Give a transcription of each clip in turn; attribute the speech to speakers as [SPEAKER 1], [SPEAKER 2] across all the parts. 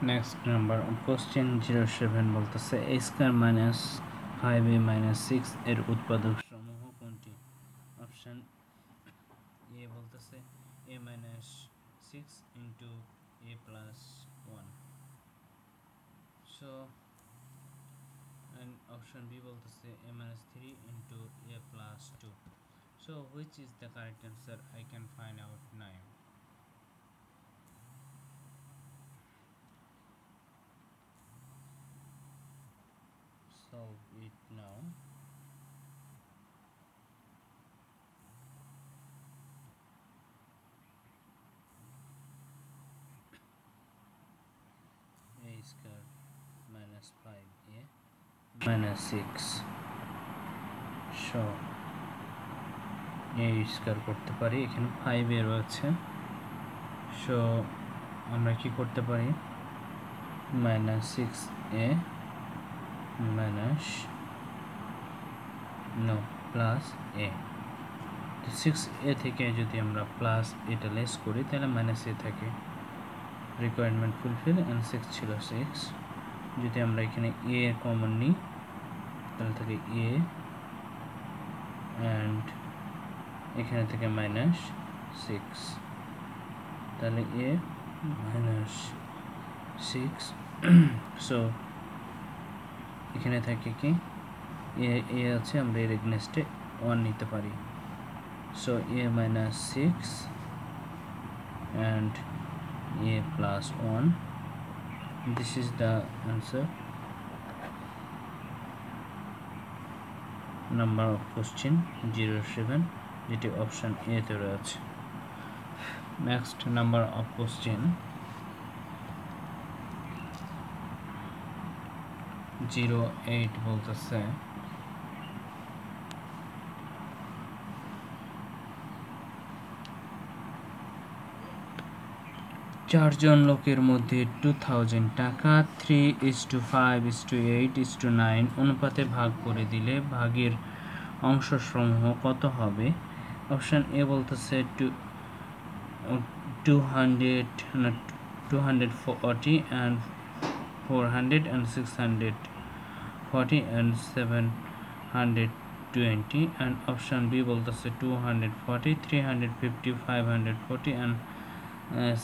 [SPEAKER 1] Next number question 07 বলতেছে a square minus 5a minus 6 এর উৎপাদক সমূহ কোনটি? অপশন এ বলতেছে a minus 6 into a plus 1, so and option B বলতেছে a minus 3 into a plus 2. So which is the correct answer? I can find out now. Solve it now. A square minus 5a minus 6. So a square করতে পারি, এখানে 5a রয়েছে, so আমরা কি করতে পারি minus 6a minus no plus a, তো 6a থেকে যদি আমরা প্লাস এটা লেস করি তাহলে মাইনাস a থাকে, রিকোয়ারমেন্ট ফুলফিল, এন্ড 6 ছিল 6, যদি আমরা এখানে a কমন নিই তাহলে থাকে a এন্ড এখানে থেকে মাইনাস 6, তাহলে a মাইনাস 6, সো এখানে থাকে কি a আছে, আমরা এর এগেইনস্টে 1 নিতে পারি, so a minus 6 and a plus 1, this is the answer number of question 07, যেটি অপশন এ তে রয়েছে। নেক্সট নাম্বার অফ কোশ্চেন 08 বলতেছে চারজন লোকের মধ্যে 2000 টাকা 3:5:8:9 অনুপাতে ভাগ করে দিলে ভাগের অংশসমূহ কত হবে? অপশন এ বলতেছে 240 and 400 and 640 and 720, and option B বলতেছে 240, 350, 540 and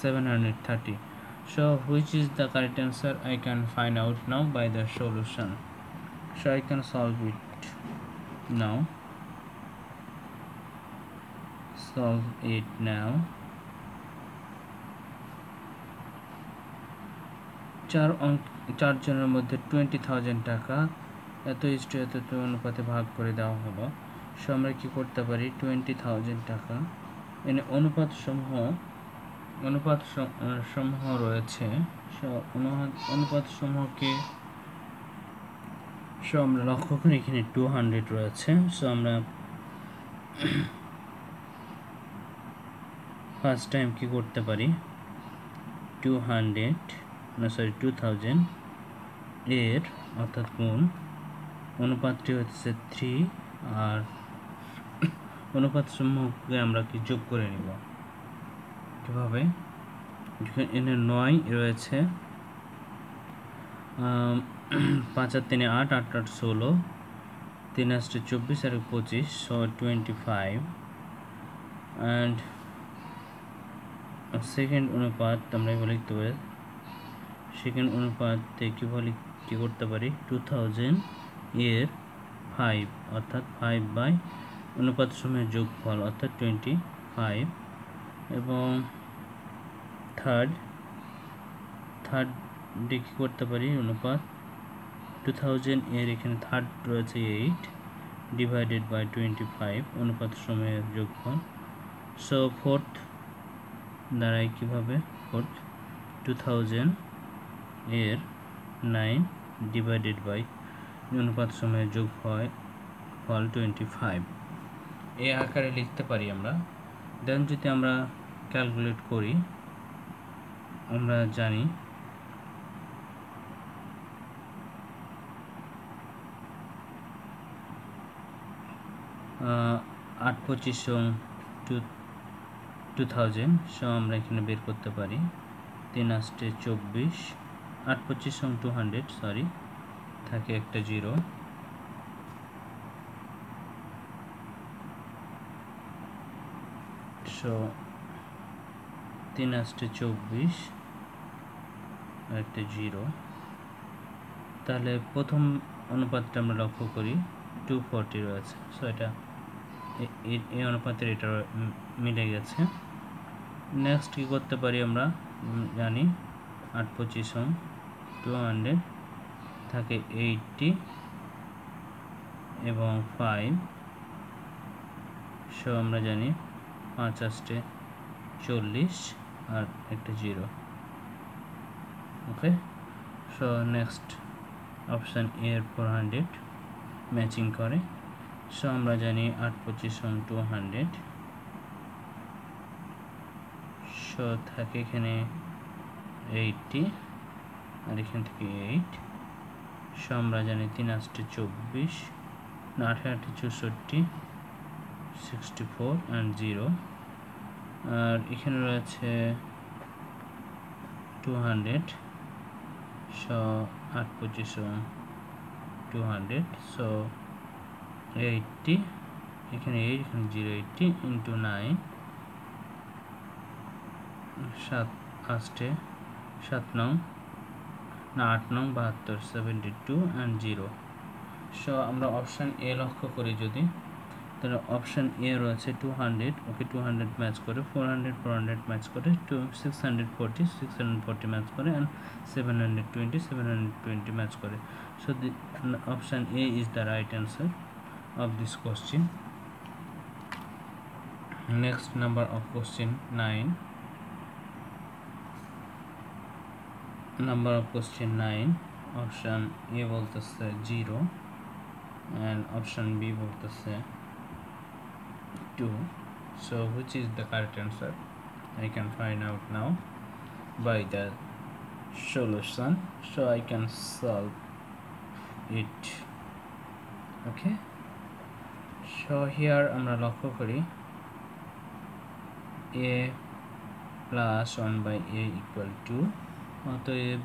[SPEAKER 1] 730. So which is the correct answer? I can find out now by the solution, so I can solve it now. Solve it now. চারজনের মধ্যে 20,000 টাকা এত is to এত অনুপাতে ভাগ করে দেওয়া হলো, সো আমরা কি করতে পারি 20,000 টাকা এনে অনুপাত সমূহ রয়েছে, সো অনুপাত সমূহকে সো আমরা লক্ষ্য করি এখানে 200 রয়েছে, সো আমরা ফার্স্ট টাইম কি করতে পারি 2000 এর অর্থাৎ গুণ অনুপাতটি হচ্ছে 3 আর অনুপাত সমূহকে আমরা কি যোগ করে নিব কিভাবে, এখানে 9 রয়েছে, 5 আর 3 8, 8 8 16, 3 8 24 আর 25, so 25, and সেকেন্ড অনুপাত আমরা লিখতে পারি, সেকেন্ড অনুপাতে কি করতে পারি 2000 এর 5 অর্থাৎ 5 বাই অনুপাত সমূহের যোগফল অর্থাৎ 25, এবং থার্ড কি করতে পারি অনুপাত 2000 এর এখানে থার্ড রয়েছে 8 ডিভাইডেড বাই 25 অনুপাত সমূহের যোগফল, সো ফোর্থ দ্বারাই কিভাবে 2000 এর 9 ডিভাইডেড বাই অনুপাত সমূহের যোগফল 25 এই আকারে লিখতে পারি আমরা। দেন যদি আমরা ক্যালকুলেট করি আমরা জানি 8 25 2000, সো আমরা এখানে বের করতে পারি 3 8 24 8 25 সং 200 সরি থাকে একটা 0 সো 3 8 24 আর একটা 0 তাহলে প্রথম অনুপাতটা আমরা লক্ষ্য করি 240 রয়েছে সো এটা এই অনুপাতের এটা মিলে গেছে নেক্সট কি করতে পারি আমরা জানি 8 25 সং 200 থাকে 80 এবং 5 সো আমরা জানি 5 8 40 আর একটা 0 okay so next option A এর 400 ম্যাচিং করে সো আমরা জানি 8 25 সং 200 সো থাকে এখানে 80 আর এখান থেকে 8 সো আমরা জানি 3 8 24 না 8 64 64 and 0 আর এখানে রয়েছে 200 সো 8 25 সং 200 সো 80 এখানে 8 এখানে 0 80 into 9 7 8 7 নং না 8 নং 72 72 and 0 সো আমরা অপশন এ লক্ষ্য করি যদি তাহলে অপশন এ রয়েছে 200 ওকে 200 ম্যাচ করে 400 400 ম্যাচ করে 640 640 ম্যাচ করে and 720 ম্যাচ করে so the option A is the right answer of this question. Next number of question 9. Number of question 9 option A বলতেছে 0 and option B বলতেছে 2 so which is the correct answer I can find out now by the solution so I can solve it okay so here আমরা লক্ষ্য করি a plus 1 by a equal to অতএব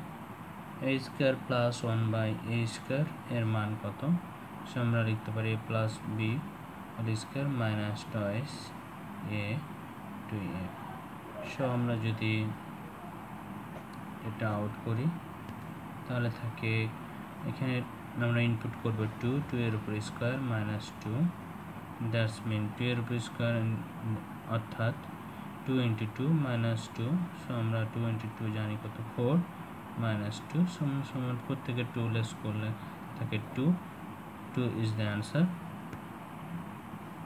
[SPEAKER 1] a square plus 1 by a square এর মান কত so আমরা লিখতে পারি a plus b whole square minus twice a to a so আমরা যদি এটা আউট করি তাহলে থাকে এখানে আমরা ইনপুট করব 2 2 এর উপর স্কয়ার minus 2 দ্যাটস মিন 2 এর উপর স্কয়ার অর্থাৎ 2 into 2 minus 2 সো আমরা 2 into 2 জানি কত 4 minus 2 সমান সমান 4 থেকে 2 লেস করলে থাকে 2 2 is the answer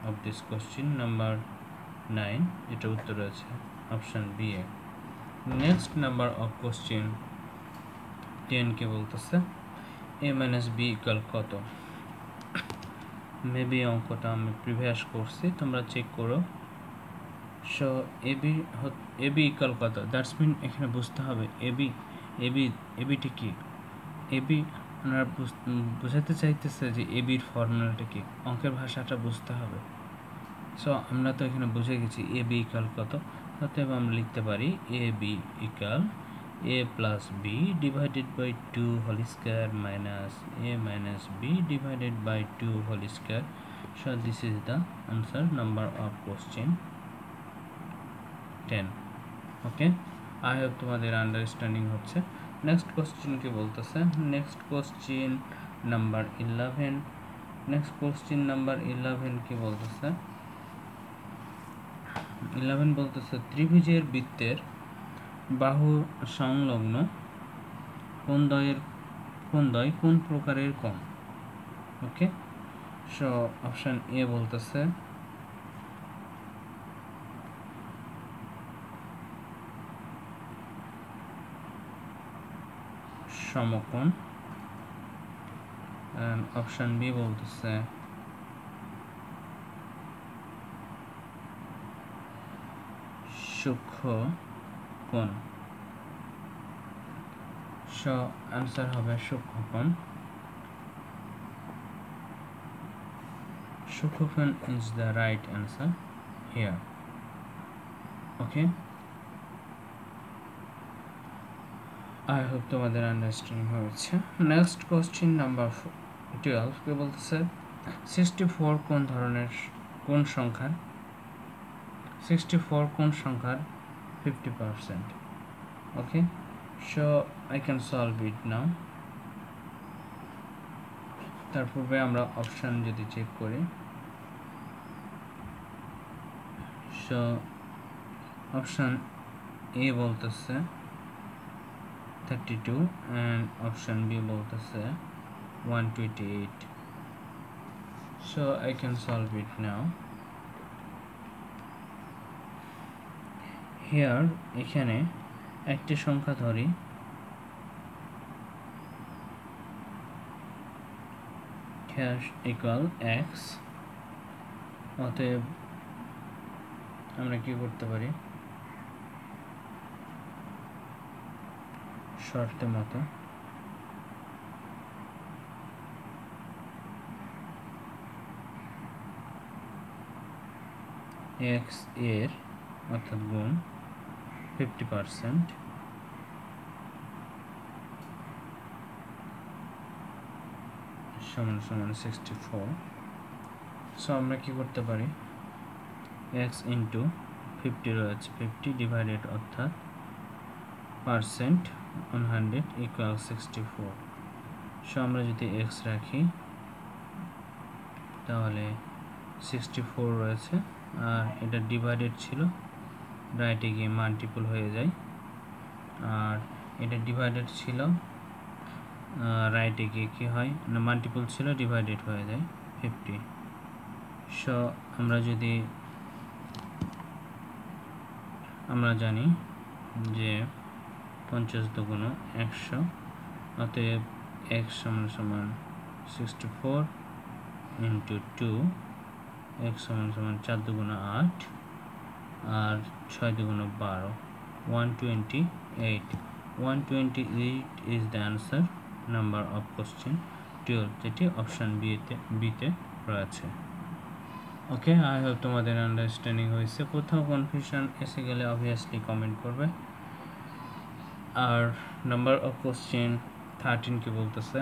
[SPEAKER 1] of this question number 9 এটা উত্তর আছে অপশন বি এ নেক্সট নাম্বার অফ কোশ্চেন 10 কে বলতেছে a minus b ইকুয়াল কত মেবি অঙ্কটা আমি প্রিভিয়াস করছি তোমরা চেক করো সো ab ইকুয়াল কত দ্যাটস মিন এখানে বুঝতে হবে ab টি কি ab আপনারা বুঝাতে চাইতেছে যে ab এর ফর্মুলাটা কি অঙ্কের ভাষাটা বুঝতে হবে সো আমরা তো এখানে বুঝে গেছি ab ইকুয়াল কত অতএব আমরা লিখতে পারি ab equal a plus b divided by 2 whole square minus a minus b divided by 2 whole square so this is the answer number of question 10 okay I hope তোমাদের আন্ডারস্ট্যান্ডিং হচ্ছে next question কি বলতেছে next question number 11 next question number 11 কি বলতেছে 11 বলতেছে ত্রিভুজের বৃত্তের বাহু সংলগ্ন কোণদ্বয় কোন প্রকারের কোণ ওকে সো অপশন এ বলতেছে সমকোণ and অপশন বি বলতেছে সূক্ষ্ম কোণ সো आंसर হবে সূক্ষ্মকোণ সূক্ষ্মকোণ is the right answer here okay I hope তোমাদের আন্ডারস্ট্যান্ডিং হয়েছে। নেক্সট কোশ্চেন নাম্বার 12 কে বলতেছে 64 কোন সংখ্যার 64 কোন সংখ্যার 50%? Okay, so I can solve it now. তার পূর্বে আমরা অপশান যদি চেক করি, সো অপশান এ বলতেছে 32 and option B বলতেছে 128. So I can solve it now. Here এখানে একটি সংখ্যা ধরি, equal x, অতএব আমরা কি করতে পারি, শর্তের মতো x এর অর্থাৎ গুণ 50% সমান সমান 64। সো আমরা কি করতে পারি, x ইন্টু 50 রয়েছে, 50 ডিভাইডেড অর্থাৎ পার্সেন্ট 100 ইকুয়াল 64। সো আমরা যদি x রাখি তাহলে 64 রয়েছে, আর এটা ডিভাইডেড ছিল, রাইটে গিয়ে মাল্টিপল হয়ে যায়, আর এটা ডিভাইডেড ছিল, রাইটে গিয়ে কি হয় না মাল্টিপল ছিল, ডিভাইডেড হয়ে যায় 50। সো আমরা জানি যে 50 দুগুণ 100, অতএব x সমান সমান 64 ইন্টু 2, x সমান সমান 4 দুগুণ 8 আর 6 দুগুণ 12, 128। 128 is the answer number of question 12, যেটি অপশন বিতে রয়েছে। ওকে, আই হোপ তোমাদের আন্ডারস্ট্যান্ডিং হয়েছে। কোথাও কনফিউশন এসে গেলে অবভিয়াসলি কমেন্ট করবে। আর নাম্বার অফ কোশ্চেন 13 কি বলতেছে,